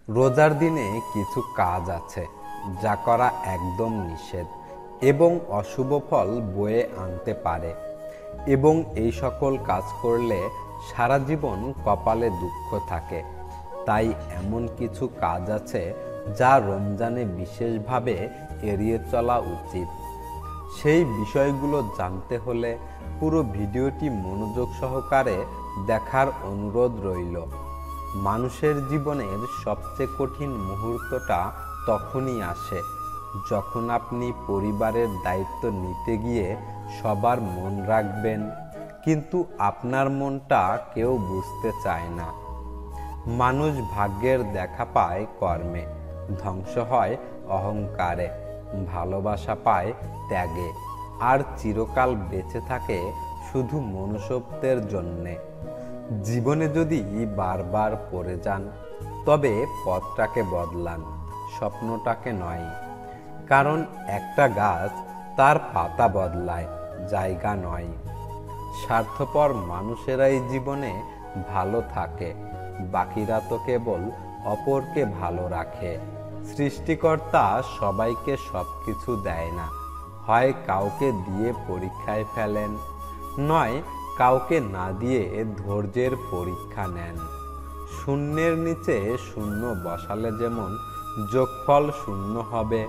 রোজার দিনে কিছু কাজ আছে যা করা একদম নিষেধ এবং অশুভ ফল বয়ে আনতে পারে, এবং এই সকল কাজ করলে সারা জীবন কপালে দুঃখ থাকে। তাই এমন কিছু কাজ আছে যা রমজানে বিশেষভাবে এড়িয়ে চলা উচিত। সেই বিষয়গুলো জানতে হলে পুরো ভিডিওটি মনোযোগ সহকারে দেখার অনুরোধ রইল। মানুষের জীবনের সবচেয়ে কঠিন মুহূর্তটা তখনই আসে যখন আপনি পরিবারের দায়িত্ব নিতে গিয়ে সবার মন রাখবেন, কিন্তু আপনার মনটা কেউ বুঝতে চায় না। মানুষ ভাগ্যের দেখা পায় কর্মে, ধ্বংস হয় অহংকারে, ভালোবাসা পায় ত্যাগে, আর চিরকাল বেঁচে থাকে শুধু মনুষ্যত্বের জন্যে। জীবনে যদি বারবার পড়ে যান, তবে পথটাকে বদলান, স্বপ্নটাকে নয়। কারণ একটা গাছ তার পাতা বদলায়, জায়গা নয়। স্বার্থপর মানুষেরাই জীবনে ভালো থাকে, বাকিরা তো কেবল অপরকে ভালো রাখে। সৃষ্টিকর্তা সবাইকে সবকিছু দেয় না, হয় কাউকে দিয়ে পরীক্ষায় ফেলেন, নয় কাউকে না দিয়ে ধৈর্যের পরীক্ষা নেন। শূন্যের নিচে শূন্য বসালে যেমন যোগফল শূন্য হবে,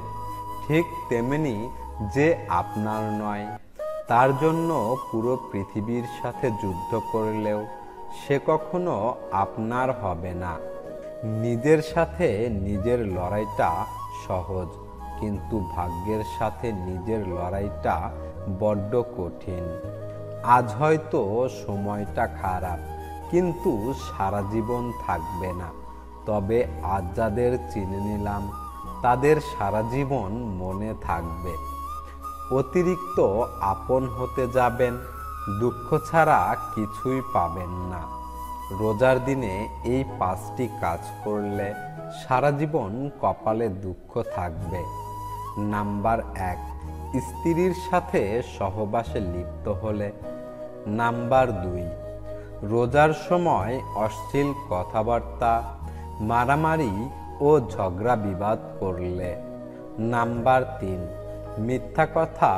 ঠিক তেমনি যে আপনার নয় তার জন্য পুরো পৃথিবীর সাথে যুদ্ধ করলেও সে কখনো আপনার হবে না। নিজের সাথে নিজের লড়াইটা সহজ, কিন্তু ভাগ্যের সাথে নিজের লড়াইটা বড্ড কঠিন। আজ হয়তো সময়টা খারাপ, কিন্তু সারা জীবন থাকবে না। তবে আজ যাদের চিনে নিলাম তাদের সারা জীবন মনে থাকবে। অতিরিক্ত আপন হতে যাবেন, দুঃখ ছাড়া কিছুই পাবেন না। রোজার দিনে এই 5টি কাজ করলে সারা জীবন কপালে দুঃখ থাকবে। নাম্বার 1, স্ত্রীর সাথে সহবাসে লিপ্ত হলে। নাম্বার 2, রোজার সময় অশ্লীল কথাবার্তা, মারামারি ও ঝগড়া বিবাদ করলে। নাম্বার 3, মিথ্যা কথা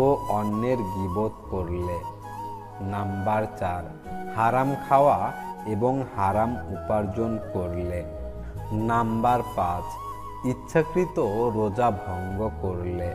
ও অন্যের গীবত করলে। নাম্বার 4, হারাম খাওয়া এবং হারাম উপার্জন করলে। নাম্বার 5, ইচ্ছাকৃত রোজা ভঙ্গ করলে।